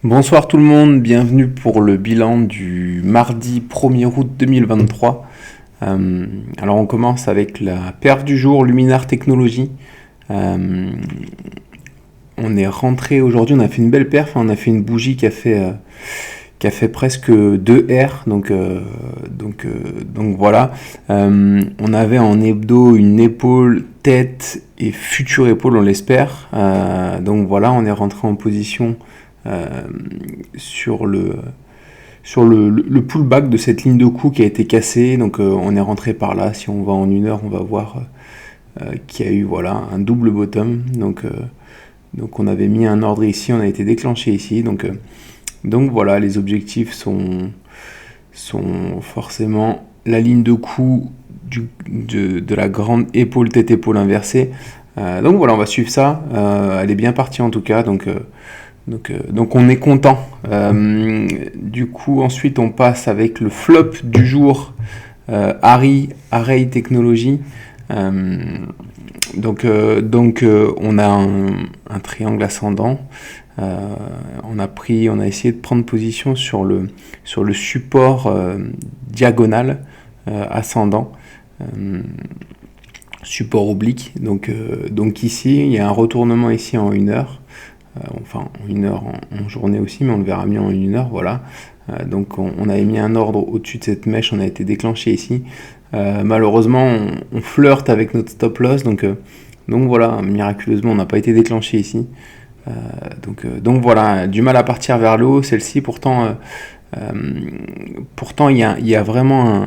Bonsoir tout le monde, bienvenue pour le bilan du mardi 1er août 2023. Alors on commence avec la perf du jour, Luminar Technologies. On est rentré aujourd'hui, on a fait une belle perf, on a fait une bougie qui a fait presque 2 R, donc voilà. On avait en hebdo une épaule, tête et future épaule, on l'espère. Donc voilà, on est rentré en position sur le pullback de cette ligne de coup qui a été cassée, donc on est rentré par là. Si on va en une heure, on va voir qu'il y a eu un double bottom, donc on avait mis un ordre ici, on a été déclenché ici, donc voilà, les objectifs sont forcément la ligne de coup de la grande épaule tête épaule inversée, donc voilà, on va suivre ça. Elle est bien partie en tout cas, donc on est content. Du coup, ensuite, on passe avec le flop du jour, Array Technologies. On a un triangle ascendant. On a essayé de prendre position sur le support diagonal ascendant. Support oblique. Donc ici, il y a un retournement ici en 1 heure. En 1 heure en journée aussi, mais on le verra mieux en 1 heure, voilà. Donc on avait mis un ordre au-dessus de cette mèche, on a été déclenché ici. Malheureusement, on flirte avec notre stop loss, donc voilà, miraculeusement, on n'a pas été déclenché ici. Donc voilà, du mal à partir vers le haut, celle-ci, pourtant il y a vraiment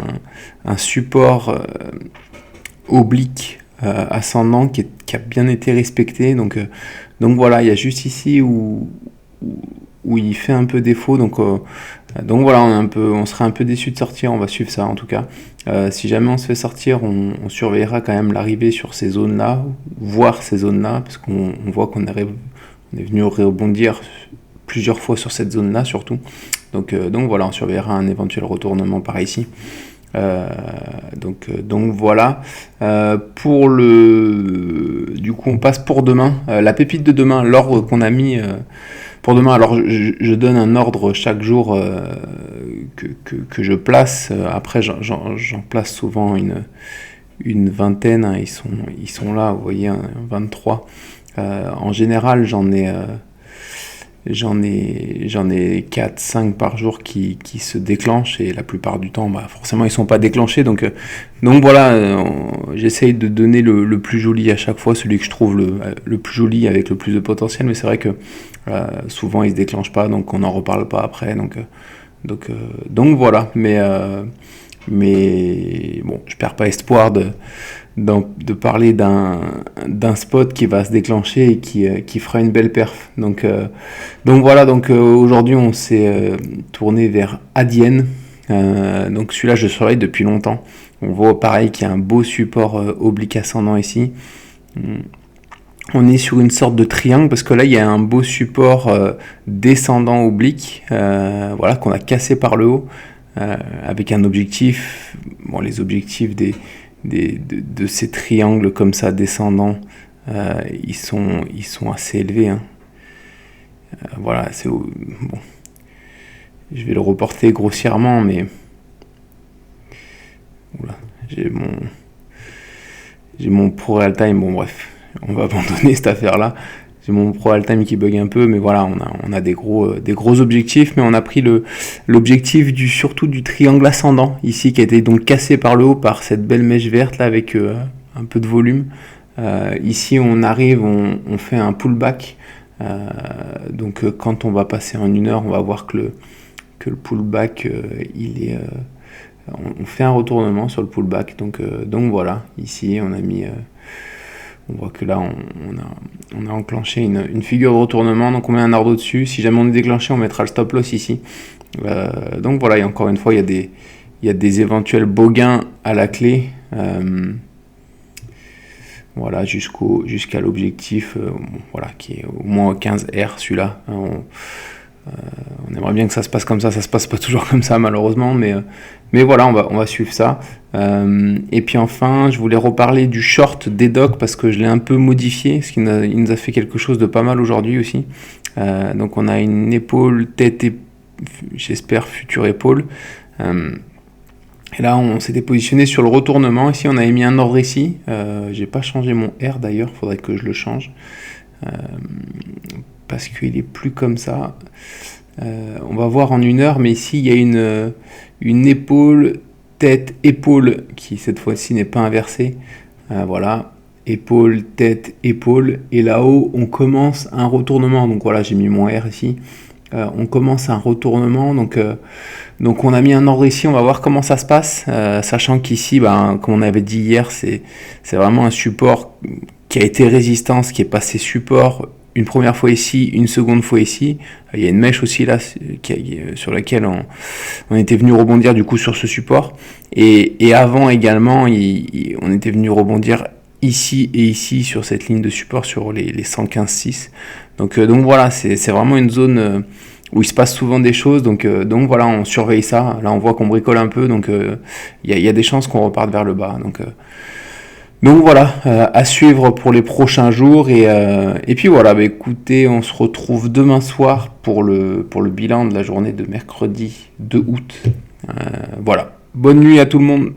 un support oblique ascendant qui a bien été respecté, donc voilà, il y a juste ici où il fait un peu défaut, donc voilà, on serait un peu déçu de sortir. On va suivre ça en tout cas. Si jamais on se fait sortir, on surveillera quand même l'arrivée sur ces zones là, voir ces zones là, parce qu'on voit qu'on est venu rebondir plusieurs fois sur cette zone là surtout, donc voilà, on surveillera un éventuel retournement par ici. Donc voilà. Du coup on passe pour demain, la pépite de demain, l'ordre qu'on a mis pour demain. Alors je donne un ordre chaque jour que je place. Après j'en place souvent une vingtaine, hein. Ils sont là, vous voyez, 23. En général j'en ai 4-5 par jour qui se déclenchent, et la plupart du temps forcément ils sont pas déclenchés, donc voilà, j'essaye de donner le plus joli à chaque fois, celui que je trouve le plus joli avec le plus de potentiel, mais c'est vrai que souvent ils se déclenchent pas, donc on n'en reparle pas après, donc voilà, mais bon, je perds pas espoir de parler d'un spot qui va se déclencher et qui fera une belle perf. Donc voilà, aujourd'hui on s'est tourné vers Adyen. Donc celui-là je surveille depuis longtemps. On voit pareil qu'il y a un beau support oblique ascendant ici. On est sur une sorte de triangle parce que là il y a un beau support descendant oblique, voilà, qu'on a cassé par le haut, avec un objectif. Bon, les objectifs de ces triangles comme ça descendants, ils sont assez élevés, hein. Voilà, bon, je vais le reporter grossièrement, mais oula, j'ai mon pro real time. Bon bref, on va abandonner cette affaire là. J'ai mon pro real time qui bug un peu, mais voilà, on a des gros objectifs, mais on a pris l'objectif surtout du triangle ascendant ici, qui a été donc cassé par le haut par cette belle mèche verte là avec un peu de volume. Ici on arrive, on fait un pullback, donc quand on va passer en 1 heure, on va voir que le pullback on fait un retournement sur le pullback, donc voilà, ici on a mis on voit que là on a enclenché une figure de retournement, donc on met un ordre au-dessus. Si jamais on est déclenché, on mettra le stop loss ici. Donc voilà, et encore une fois, il y a des éventuels beaux gains à la clé, voilà, jusqu'à l'objectif, voilà, qui est au moins 15 R, celui-là. On aimerait bien que ça se passe comme ça se passe pas toujours comme ça malheureusement, mais voilà, on va suivre ça. Et puis enfin, je voulais reparler du short d'Edoc parce que je l'ai un peu modifié, parce qu'il nous a fait quelque chose de pas mal aujourd'hui aussi. Donc on a une épaule, tête et j'espère future épaule. Et là on s'était positionné sur le retournement. Ici on avait mis un ordre ici. J'ai pas changé mon R d'ailleurs, faudrait que je le change. Parce qu'il est plus comme ça. On va voir en 1 heure, mais ici il y a une épaule, tête, épaule qui cette fois-ci n'est pas inversée. Voilà, épaule, tête, épaule, et là-haut on commence un retournement. Donc voilà, j'ai mis mon R ici. On commence un retournement, donc on a mis un ordre ici. On va voir comment ça se passe, sachant qu'ici, comme on avait dit hier, c'est vraiment un support qui a été résistance, qui est passé support une première fois ici, une seconde fois ici. Il y a une mèche aussi là sur laquelle on était venu rebondir du coup sur ce support. Et avant également, on était venu rebondir ici et ici sur cette ligne de support sur les 115,6. Donc voilà, c'est vraiment une zone où il se passe souvent des choses. Donc voilà, on surveille ça. Là, on voit qu'on bricole un peu. Donc il y a des chances qu'on reparte vers le bas. Donc voilà, à suivre pour les prochains jours. Et puis voilà, écoutez, on se retrouve demain soir pour le bilan de la journée de mercredi 2 août. Voilà, bonne nuit à tout le monde.